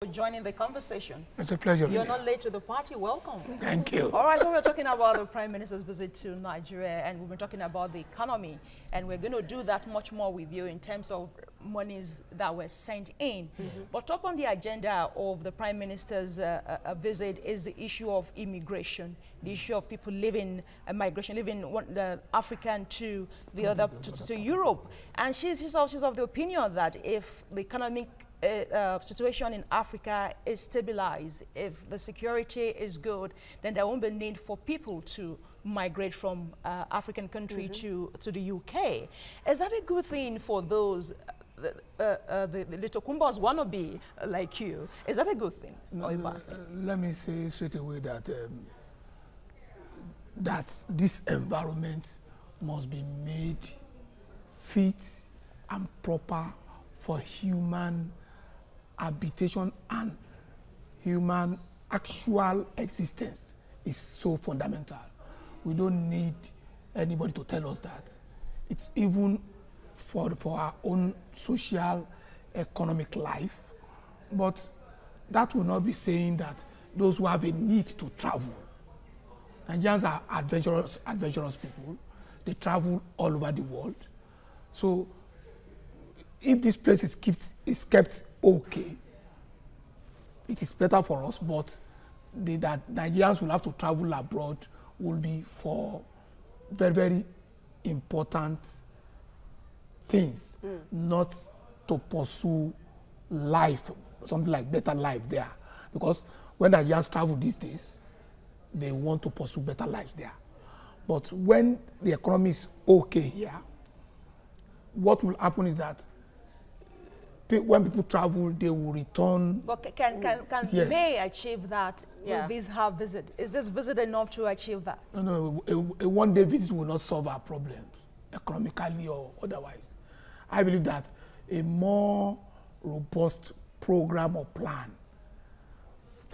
For joining the conversation. It's a pleasure. You're not late to the party. Welcome. Thank you. All right, so we're talking about the Prime Minister's visit to Nigeria, and we've been talking about the economy, and we're going to do that much more with you in terms of monies that were sent in. But up on the agenda of the Prime Minister's visit is the issue of immigration, the issue of people living, migration, living the African to the other, to Europe. And she's of the opinion that if the economic situation in Africa is stabilized, if the security is good, then there won't be need for people to migrate from African country to the UK. Is that a good thing for those, the Tokumbos wannabe like you? Is that a good thing or a bad thing? Let me say straight away that that this environment must be made fit and proper for human habitation and human actual existence is so fundamental. We don't need anybody to tell us that. It's even for our own social, economic life. But that will not be saying that those who have a need to travel. Nigerians are adventurous people. They travel all over the world. So if this place is kept okay, it is better for us, but that Nigerians will have to travel abroad will be for very, very important things, not to pursue life, something like better life there. Because when Nigerians travel these days, they want to pursue better life there. But when the economy is okay here, what will happen is that when people travel, they will return. But can yes. May achieve that with this her visit? Is this visit enough to achieve that? No, a one-day visit will not solve our problems, economically or otherwise. I believe that a more robust program or plan,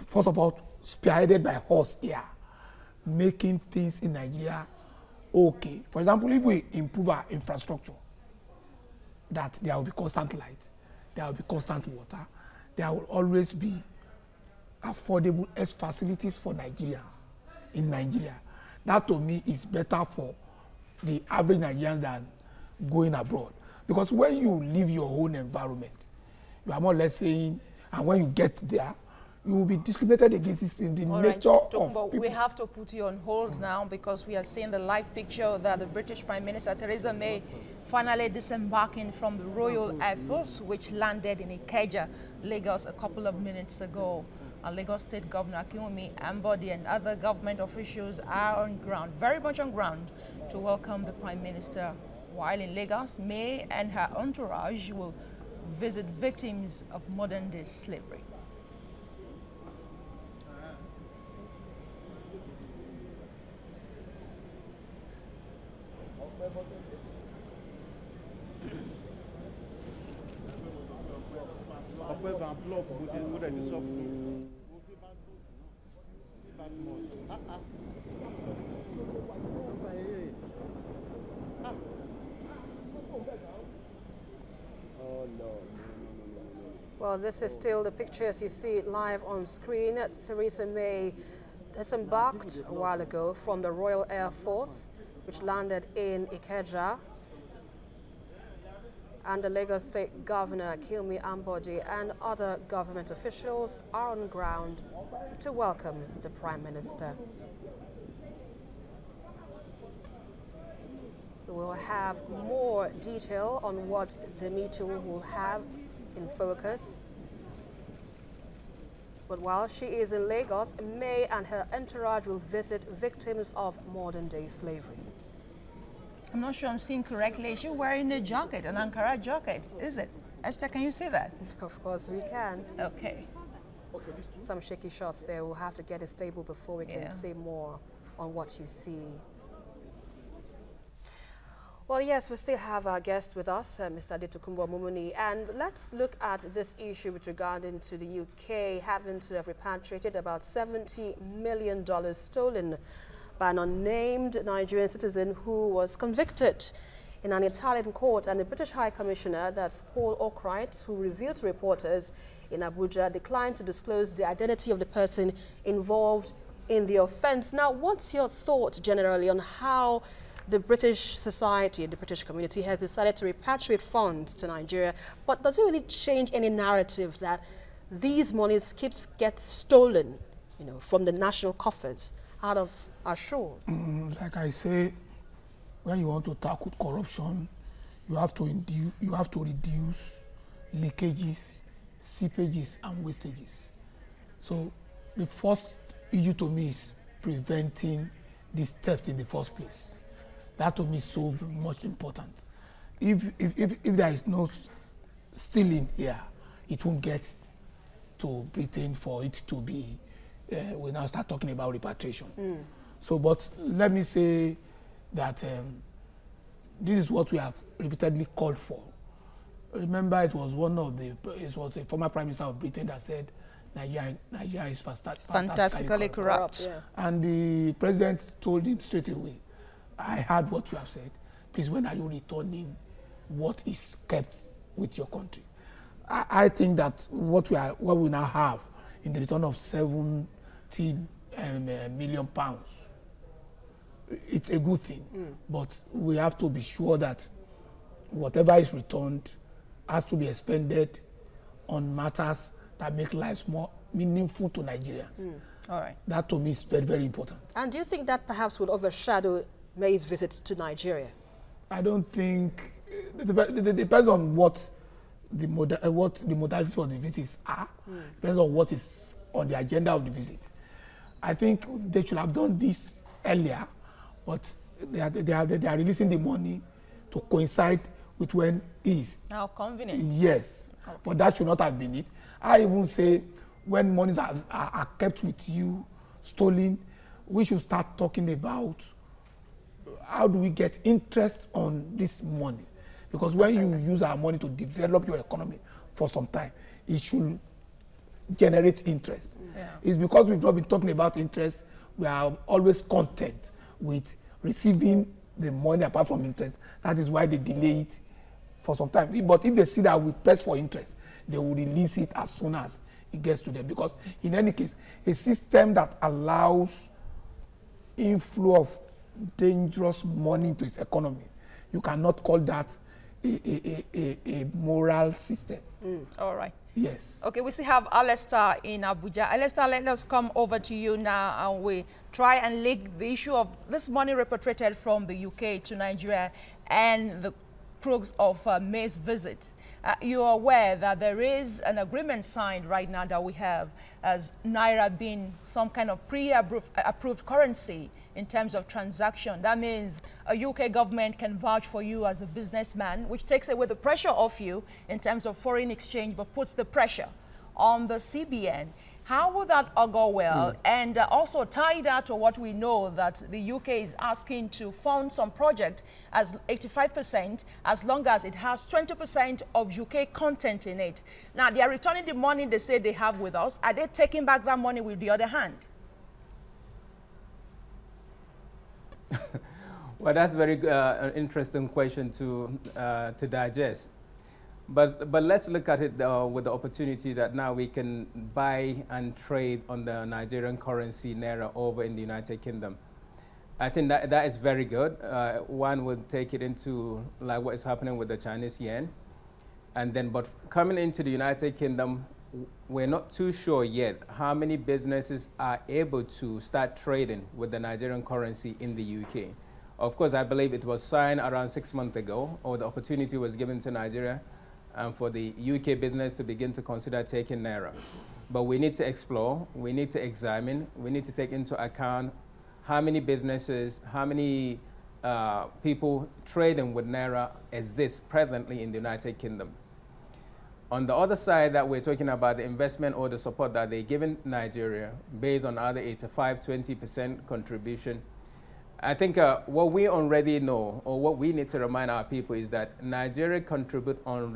first of all, spearheaded by us here, making things in Nigeria okay. For example, if we improve our infrastructure, that there will be constant light, there will be constant water, there will always be affordable health facilities for Nigerians in Nigeria. That to me is better for the average Nigerian than going abroad. Because when you leave your own environment, you are more or less saying, and when you get there, you will be discriminated against in the nature of people. We have to put you on hold now because we are seeing the live picture that the British Prime Minister Theresa May finally disembarking from the Royal Air Force, which landed in Ikeja, Lagos, a couple of minutes ago. Lagos State Governor Kiyomi Ambode and other government officials are on ground, very much on ground, to welcome the Prime Minister. While in Lagos, May and her entourage will visit victims of modern-day slavery. Well, this is still the pictures you see live on screen. Theresa May disembarked a while ago from the Royal Air Force, which landed in Ikeja. And the Lagos State Governor Kiyomi Ambode and other government officials are on ground to welcome the Prime Minister. We will have more detail on what the meeting will have in focus. But while she is in Lagos, May and her entourage will visit victims of modern-day slavery. I'm not sure I'm seeing correctly. Is she wearing a jacket, an Ankara jacket? Is it? Esther, can you say that? Of course we can. Okay. Some shaky shots there. We'll have to get it stable before we can say more on what you see. Well, yes, we still have our guest with us, Mr. Tokunbo Mumuni, and let's look at this issue with regarding to the UK having to have repatriated about $70 million stolen by an unnamed Nigerian citizen who was convicted in an Italian court, and the British High Commissioner, that's Paul Oakright, who revealed to reporters in Abuja declined to disclose the identity of the person involved in the offense. Now, what's your thought generally on how the British society, the British community has decided to repatriate funds to Nigeria, but does it really change any narrative that these monies get stolen, you know, from the national coffers out of our shores? Like I say, when you want to tackle corruption, you have to reduce leakages, seepages, and wastages. So the first issue to me is preventing this theft in the first place. That to me is so much important. If there is no stealing here, it won't get to Britain for it to be, we now start talking about repatriation. So, but let me say that this is what we have repeatedly called for. Remember, it was a former Prime Minister of Britain that said Nigeria is fantastically corrupt. Yeah. And the president told him straight away, I heard what you have said. Please, when are you returning what is kept with your country? I think that what we now have in the return of 70 million pounds, it's a good thing. But we have to be sure that whatever is returned has to be expended on matters that make lives more meaningful to Nigerians. All right. That to me is very, very important. And do you think that perhaps would overshadow May's visit to Nigeria? I don't think. It depends on what the modalities for the visits are. Depends on what is on the agenda of the visit. I think they should have done this earlier, but they are releasing the money to coincide with when it is. How convenient. Yes, okay. But that should not have been it. I even say when monies are kept with you, stolen, we should start talking about how do we get interest on this money? Because when you use our money to develop your economy for some time, it should generate interest. Yeah. It's because we've not been talking about interest, we are always content with receiving the money apart from interest. That is why they delay it for some time. But if they see that we press for interest, they will release it as soon as it gets to them. Because in any case, a system that allows inflow of dangerous money into its economy, you cannot call that a moral system. All right. Yes. Okay, we still have Alistair in Abuja. Alistair, let us come over to you now and we try and link the issue of this money repatriated from the UK to Nigeria and the crux of May's visit. You are aware that there is an agreement signed right now that we have as Naira being some kind of pre-approved currency in terms of transaction. That means a UK government can vouch for you as a businessman, which takes away the pressure off you in terms of foreign exchange, but puts the pressure on the CBN. How will that augur well? And also tie that to what we know that the UK is asking to fund some project as 85% as long as it has 20% of UK content in it. Now, they are returning the money they say they have with us. Are they taking back that money with the other hand? Well, that's a very interesting question to digest. But let's look at it with the opportunity that now we can buy and trade on the Nigerian currency Naira over in the United Kingdom. I think that is very good. One would take it into like what is happening with the Chinese yen. And then, but coming into the United Kingdom, we're not too sure yet how many businesses are able to start trading with the Nigerian currency in the UK. Of course, I believe it was signed around 6 months ago, or the opportunity was given to Nigeria for the UK business to begin to consider taking Naira. But we need to explore, we need to examine, we need to take into account how many businesses, how many people trading with Naira exist presently in the United Kingdom. On the other side, that we're talking about the investment or the support that they're giving Nigeria based on either 85–20% contribution. I think what we already know, or what we need to remind our people, is that Nigeria contributes on